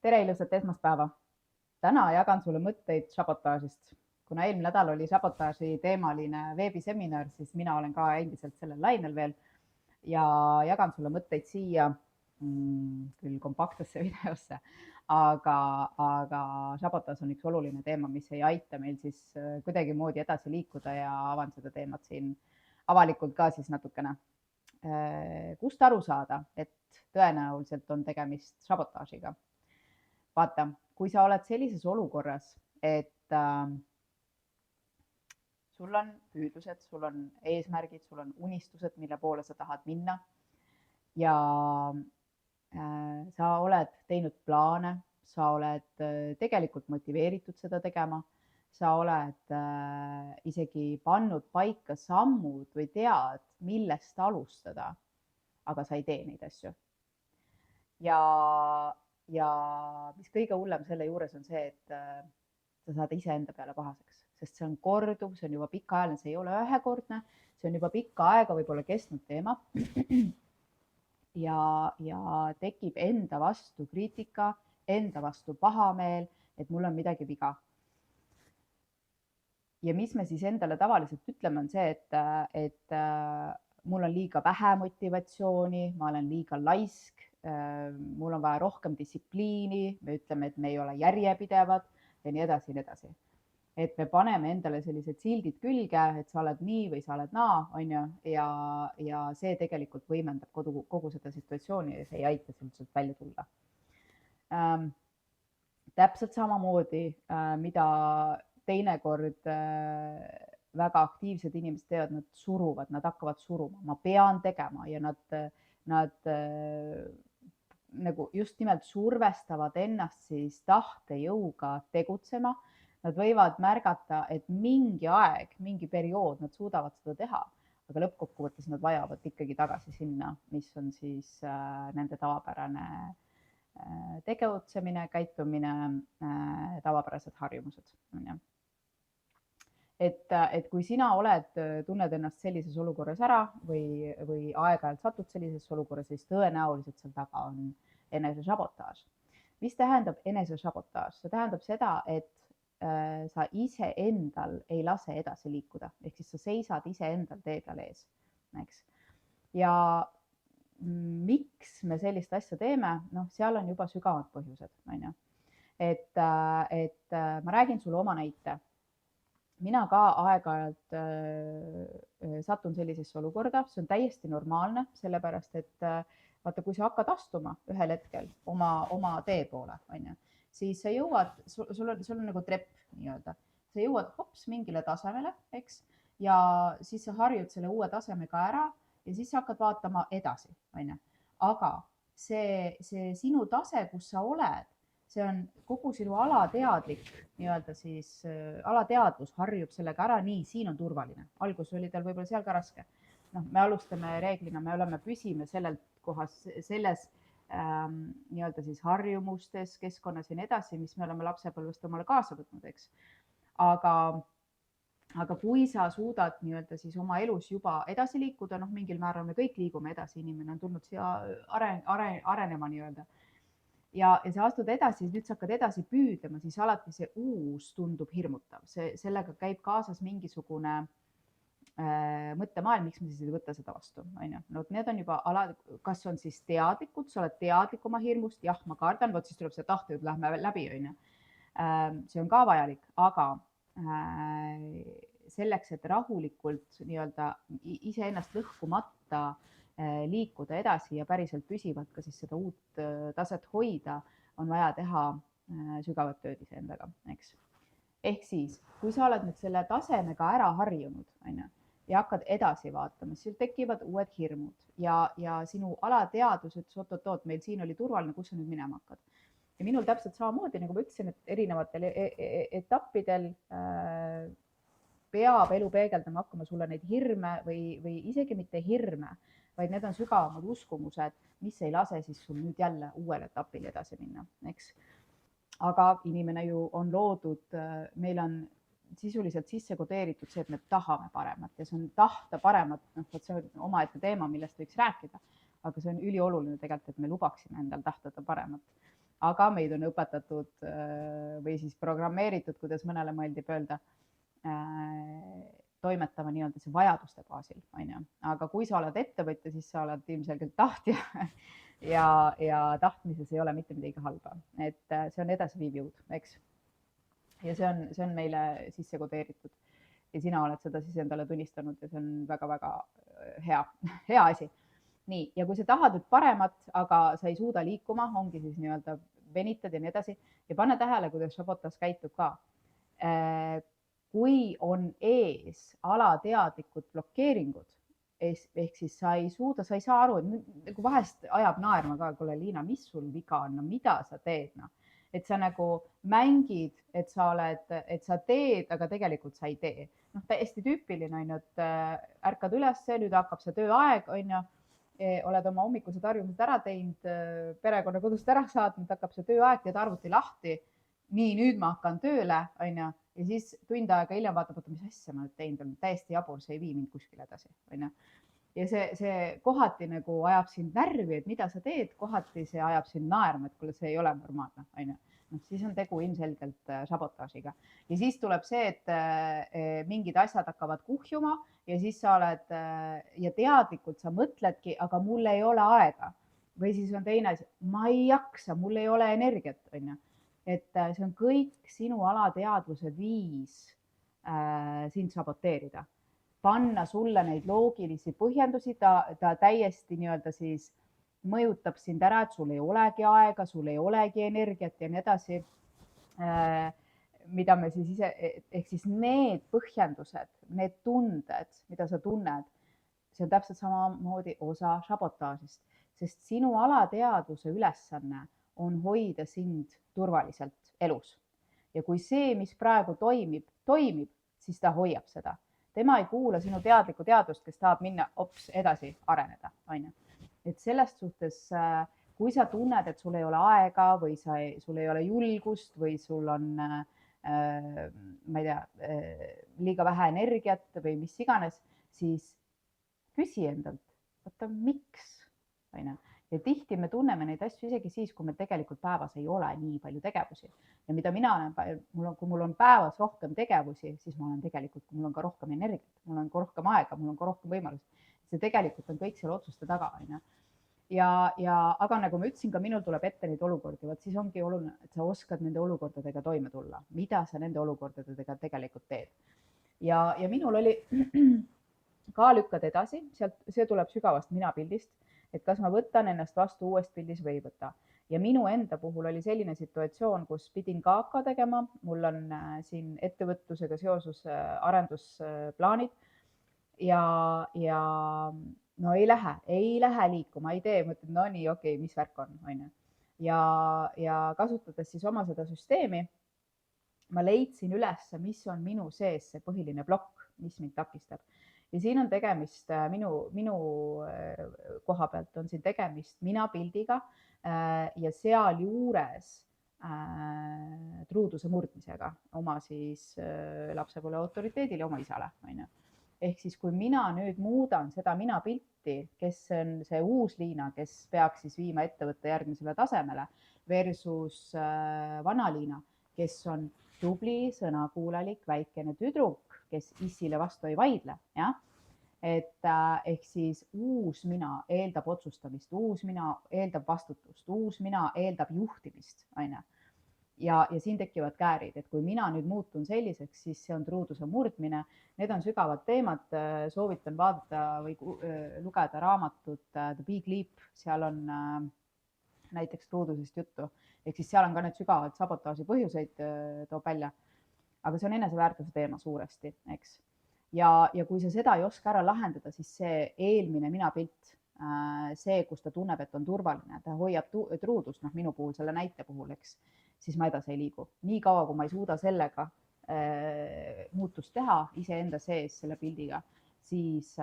Tere ilusat esmaspäeva! Täna jagan sulle mõtteid sabotaažist. Kuna eelmine nädal oli sabotaaži teemaline veebiseminar, siis mina olen ka endiselt sellel lainel veel ja jagan sulle mõtteid siia küll kompaktsesse videosse, aga sabotaaž on üks oluline teema, mis ei aita meil siis kuidagimoodi edasi liikuda ja avan seda teemat siin avalikult ka siis natukene. Kust aru saada, et tõenäoliselt on tegemist sabotaažiga? Vaata, kui sa oled sellises olukorras, et sul on püüdlused, sul on eesmärgid, sul on unistused, mille poole sa tahad minna ja sa oled teinud plaane, sa oled tegelikult motiveeritud seda tegema, sa oled isegi pannud paika sammud või tead, millest alustada, aga sa ei tee neid asju. Ja mis kõige hullem selle juures on see, et sa saad iseenda peale pahaseks, sest see on korduv, see on juba pikaajaline, see ei ole ühekordne, see on juba pikka aega võib-olla kestnud teema. Ja tekib enda vastu kriitika, enda vastu pahameel, et mul on midagi viga. Ja mis me siis endale tavaliselt ütleme, on see, et mul on liiga vähe motivatsiooni, ma olen liiga laisk, mul on vaja rohkem distsipliini, me ütleme, et me ei ole järjepidevad ja nii edasi ja nii edasi. Et me paneme endale sellised sildid külge, et sa oled nii või sa oled naa, on ju, ja see tegelikult võimendab kogu seda situatsiooni ja see ei aita üldse välja tulla. Täpselt samamoodi, mida teinekord väga aktiivsed inimesed teevad, nad suruvad, nad hakkavad suruma, ma pean tegema ja nad nagu just nimelt survestavad ennast siis tahtejõuga tegutsema. Nad võivad märgata, et mingi aeg, mingi periood nad suudavad seda teha, aga lõppkokkuvõttes nad vajavad ikkagi tagasi sinna, mis on siis nende tavapärane tegutsemine, käitumine, tavapärased harjumused. Et kui sina tunned ennast sellises olukorras ära või aeg-ajalt satud sellises olukorras, siis tõenäoliselt seal taga on enesesabotaaž. Mis tähendab enesesabotaaž? See tähendab seda, et sa iseendal ei lase edasi liikuda, ehk siis sa seisad iseendal tee peal ees. Ja miks me sellist asja teeme? Seal on juba sügavad põhjused. Et ma räägin sulle oma näite. Mina ka aeg-ajalt satun sellisesse olukorda, see on täiesti normaalne, sellepärast et vaata, kui sa hakkad astuma ühel hetkel oma tee poole, siis sa jõuad, sul on nagu trepp nii-öelda, sa jõuad hops mingile tasemele, eks, ja siis sa harjud selle uue tasemega ära ja siis sa hakkad vaatama edasi, aga see sinu tase, kus sa oled, see on kogu sinu alateadlik nii-öelda siis alateadvus harjub sellega ära, nii, siin on turvaline. Algus oli tal võib-olla seal ka raske. Me alustame reeglina, me oleme püsime sellelt kohas, selles nii-öelda siis harjumustes, keskkonnas ja nii edasi, mis me oleme lapsepõlvest omale kaasa võtnud, eks. Aga kui sa suudad nii-öelda siis oma elus juba edasi liikuda, mingil määral me kõik liigume edasi, inimene on tulnud siia arenema nii-öelda. Ja sa astud edasi, nüüd sa hakkad edasi püüdlema, siis alati see uus tundub hirmutav. Sellega käib kaasas mingisugune mõttemaailm, miks me siis ei võtta seda vastu. Need on juba kas on siis teadlikud, sa oled teadlik oma hirmust, jah, ma kardan, siis tuleb see tahte, et lähme läbi. See on ka vajalik, aga selleks, et rahulikult nii-öelda iseennast lõhkumata liikuda edasi ja päriselt püsivalt ka siis seda uut taset hoida, on vaja teha sügavat tööd iseendaga, eks. Ehk siis, kui sa oled nüüd selle tasemega ära harjunud, ja hakkad edasi vaatama, siis tekivad uued hirmud ja sinu alateadvus ütles, oot, meil siin oli turvaline, kus sa nüüd minema hakkad. Ja minul täpselt samamoodi, nagu ma ütlesin, et erinevatel etappidel peab elu peegeldama hakkama sulle neid hirme või isegi mitte hirme, vaid need on sügavamad uskumused, mis ei lase siis sul nüüd jälle uuel etapil edasi minna, eks. Aga inimene ju on loodud, meil on sisuliselt sisse kodeeritud see, et me tahame paremat ja see on tahta paremat, see on omaette teema, millest võiks rääkida, aga see on ülioluline tegelikult, et me lubaksime endal tahtada paremat. aga meid on õpetatud või siis programmeeritud, kuidas mõnele meeldib öelda, toimetama nii-öelda see vajaduste baasil, on ju. Aga kui sa oled ettevõtja, siis sa oled ilmselgelt tahtja ja tahtmises ei ole mitte midagi halba, et see on edasiviiv jõud, eks. Ja see on meile sisse kodeeritud ja sina oled seda siis endale tunnistanud ja see on väga-väga hea asi. Nii, ja kui sa tahad nüüd paremat, aga sa ei suuda liikuma, ongi siis nii-öelda venitad ja nii edasi ja pane tähele, kuidas sabotaaž käitub ka. Kui on ees alateadlikud blokeeringud, ehk siis sa ei suuda, sa ei saa aru, et nagu vahest ajab naerma ka, kuule Liina, mis sul viga on, no mida sa teed, noh. Et sa nagu mängid, et sa teed, aga tegelikult sa ei tee. Noh, täiesti tüüpiline on ju, et ärkad üles, nüüd hakkab see tööaeg, on ju, oled oma hommikused harjumused ära teinud, perekonna kodust ära saatnud, hakkab see tööaeg, teed arvuti lahti. Nii, nüüd ma hakkan tööle, on ju, ja siis tund aega hiljem vaatab, mis asja ma nüüd teinud olen, täiesti jabur, see ei vii mind kuskile edasi, on ju. Ja see kohati nagu ajab sind närvi, et mida sa teed, kohati see ajab sind naerma, et kuule, see ei ole normaalne, on ju. No, siis on tegu ilmselgelt sabotaažiga. Ja siis tuleb see, et mingid asjad hakkavad kuhjuma ja siis sa oled ja teadlikult sa mõtledki, aga mul ei ole aega. Või siis on teine asi, ma ei jaksa, mul ei ole energiat, on ju. Et see on kõik sinu alateadvuse viis sind saboteerida. Panna sulle neid loogilisi põhjendusi, ta täiesti nii-öelda siis mõjutab sind ära, et sul ei olegi aega, sul ei olegi energiat ja nii edasi. Mida me siis ise, ehk siis need põhjendused, need tunded, mida sa tunned, see on täpselt samamoodi osa sabotaažist, sest sinu alateadvuse ülesanne on hoida sind turvaliselt elus. Ja kui see, mis praegu toimib, siis ta hoiab seda. Tema ei kuula sinu teadlikku teadvust, kes tahab minna edasi areneda, on ju. Et sellest suhtes, kui sa tunned, et sul ei ole aega või sul ei ole julgust või sul on, ma ei tea, liiga vähe energiat või mis iganes, siis küsi endalt, oota, miks, on ju. Ja tihti me tunneme neid asju isegi siis, kui meil tegelikult päevas ei ole nii palju tegevusi. Ja mida mina olen, kui mul on päevas rohkem tegevusi, siis mul on ka rohkem energiat, mul on ka rohkem aega, mul on ka rohkem võimalust. See tegelikult on kõik seal otsuste taga, on ju. Aga nagu ma ütlesin, ka minul tuleb ette neid olukordi, siis ongi oluline, et sa oskad nende olukordadega toime tulla, mida sa nende olukordadega tegelikult teed. Ja minul oli ka lükkad edasi, see tuleb sügavast minapildist, et kas ma võtan ennast vastu uuest pildis või ei võta. Ja minu enda puhul oli selline situatsioon, kus pidin ka AK tegema, mul on siin ettevõtlusega seoses arendusplaanid ja no ei lähe liikuma, ei tee, mõtled, no nii, okei, mis värk on, on ju. Ja kasutades siis oma seda süsteemi, ma leidsin üles, mis on minu sees see põhiline plokk, mis mind takistab. Ja siin on tegemist minu koha pealt on siin tegemist minapildiga ja sealjuures truuduse murdmisega oma siis lapsepõlve autoriteedile, oma isale, on ju. Ehk siis, kui mina nüüd muudan seda minapilti, kes on see uus Liina, kes peaks siis viima ettevõtte järgmisele tasemele versus vana Liina, kes on tubli, sõnakuulelik, väikene tüdruk, kes issile vastu ei vaidle, jah. Ehk siis uus mina eeldab otsustamist, uus mina eeldab vastutust, uus mina eeldab juhtimist, on ju. Ja siin tekivad käärid, et kui mina nüüd muutun selliseks, siis see on truuduse murdmine. Need on sügavad teemad, soovitan vaadata või lugeda raamatut The Big Leap, seal on näiteks truudusest juttu. Ehk siis seal on ka need sügavad sabotaaži põhjuseid toob välja. Aga see on eneseväärtuse teema suuresti, eks. Ja kui sa seda ei oska ära lahendada, siis see eelmine minapilt, see, kus ta tunneb, et on turvaline, ta hoiab truudust, minu puhul selle näite puhul, eks, siis ma edasi ei liigu. Nii kaua, kui ma ei suuda sellega muutust teha iseenda sees selle pildiga, siis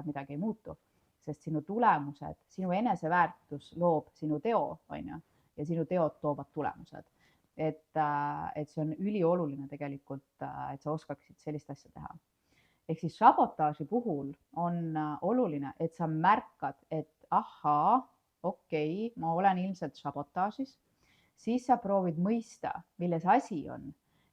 midagi ei muutu, sest sinu tulemused, sinu eneseväärtus loob sinu teo, on ju, ja sinu teod toovad tulemused. Et see on ülioluline tegelikult, et sa oskaksid sellist asja teha. Ehk siis sabotaaži puhul on oluline, et sa märkad, et ahaa, okei, ma olen ilmselt sabotaažis. siis sa proovid mõista, milles asi on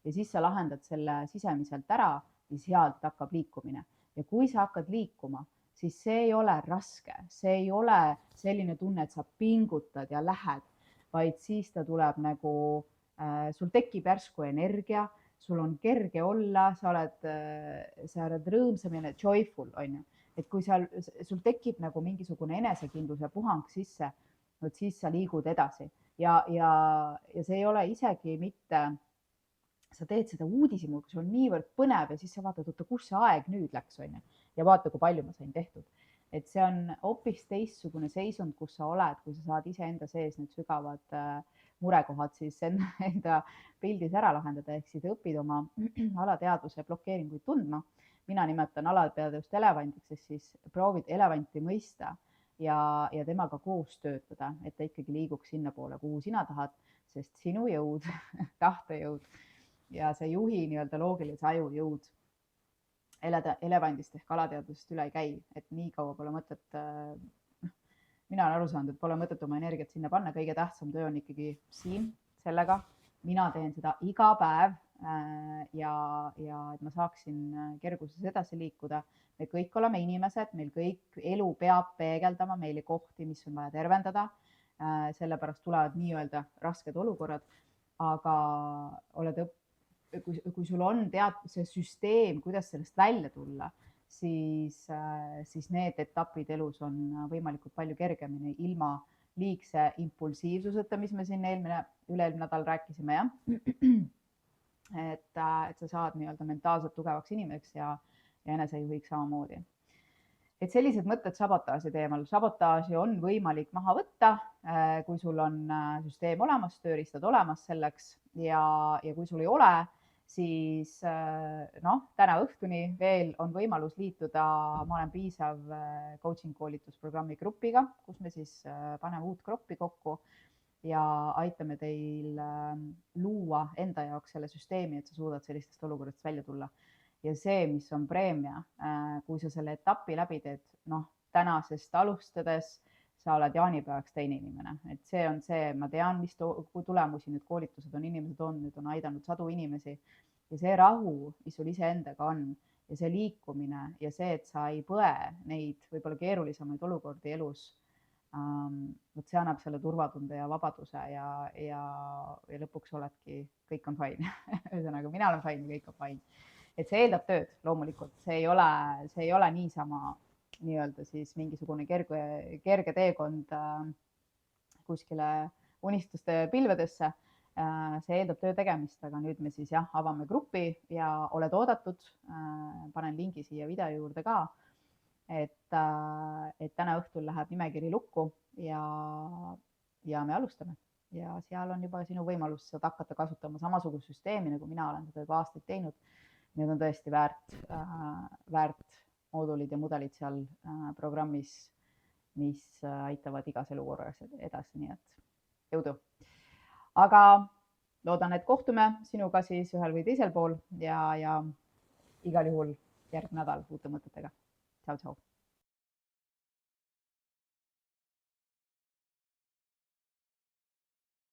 ja siis sa lahendad selle sisemiselt ära ja sealt hakkab liikumine. Ja kui sa hakkad liikuma, siis see ei ole raske, see ei ole selline tunne, et sa pingutad ja lähed, vaid siis ta tuleb nagu, sul tekib järsku energia, sul on kerge olla, sa oled rõõmsam ja joyful, on ju. Et kui sul tekib nagu mingisugune enesekindluse puhang sisse, vot siis sa liigud edasi ja see ei ole isegi mitte, sa teed seda uudishimu, kui sul on niivõrd põnev ja siis sa vaatad, oota, kus see aeg nüüd läks, on ju. Ja vaata, kui palju ma sain tehtud. Et see on hoopis teistsugune seisund, kus sa oled, kui sa saad iseenda sees need sügavad murekohad siis enda pildis ära lahendada, ehk siis õpid oma alateadvuse blokeeringuid tundma. Mina nimetan alateadvust elevandiks, sest siis proovid elevanti mõista ja temaga koos töötada, et ta ikkagi liiguks sinna poole, kuhu sina tahad, sest sinu jõud, tahtejõud ja see juhi nii-öelda loogilise aju jõud elevandist ehk alateadvusest üle ei käi, et nii kaua pole mõtet, mina olen aru saanud, et pole mõtet oma energiat sinna panna, kõige tähtsam töö on ikkagi siin sellega. Mina teen seda iga päev ja et ma saaksin kerguses edasi liikuda. Me kõik oleme inimesed, meil kõik elu peab peegeldama meile kohti, mis on vaja tervendada. Sellepärast tulevad nii-öelda rasked olukorrad, aga kui sul on see süsteem, kuidas sellest välja tulla, siis need etapid elus on võimalikult palju kergemini ilma liigse impulsiivsuseta, mis me siin üle-eelmine nädal rääkisime, jah. Et sa saad nii-öelda mentaalselt tugevaks inimeseks ja enesejuhiks samamoodi. Et sellised mõtted sabotaaži teemal. Sabotaaži on võimalik maha võtta, kui sul on süsteem olemas, tööriistad olemas selleks ja kui sul ei ole, siis täna õhtuni veel on võimalus liituda Ma olen piisav coaching koolitusprogrammi grupiga, kus me siis paneme uut gruppi kokku ja aitame teil luua enda jaoks selle süsteemi, et sa suudad sellistest olukordadest välja tulla. Ja see, mis on preemia, kui sa selle etapi läbi teed, tänasest alustades sa oled jaanipäevaks teine inimene. Et see on see, ma tean, mis tulemusi need koolitused on inimesed nüüd on aidanud sadu inimesi ja see rahu, mis sul iseendaga on ja see liikumine ja see, et sa ei põe neid võib-olla keerulisemaid olukordi elus, see annab selle turvatunde ja vabaduse ja lõpuks oledki, kõik on fine. Ühesõnaga, mina olen fine ja kõik on fine. Et see eeldab tööd loomulikult, see ei ole niisama nii-öelda siis mingisugune kerge teekond kuskile unistuste pilvedesse. See eeldab töö tegemist, aga nüüd me siis avame grupi ja oled oodatud. Panen lingi siia video juurde ka, et täna õhtul läheb nimekiri lukku ja me alustame. Ja seal on juba sinu võimalus hakata kasutama samasugust süsteemi, nagu mina olen seda juba aastaid teinud. Need on tõesti väärt moodulid ja mudelid seal programmis, mis aitavad igas elukorras edasi, nii et jõudu. Aga loodan, et kohtume sinuga siis ühel või teisel pool ja igal juhul järgmine nädal uute mõtetega. Tšau, tšau.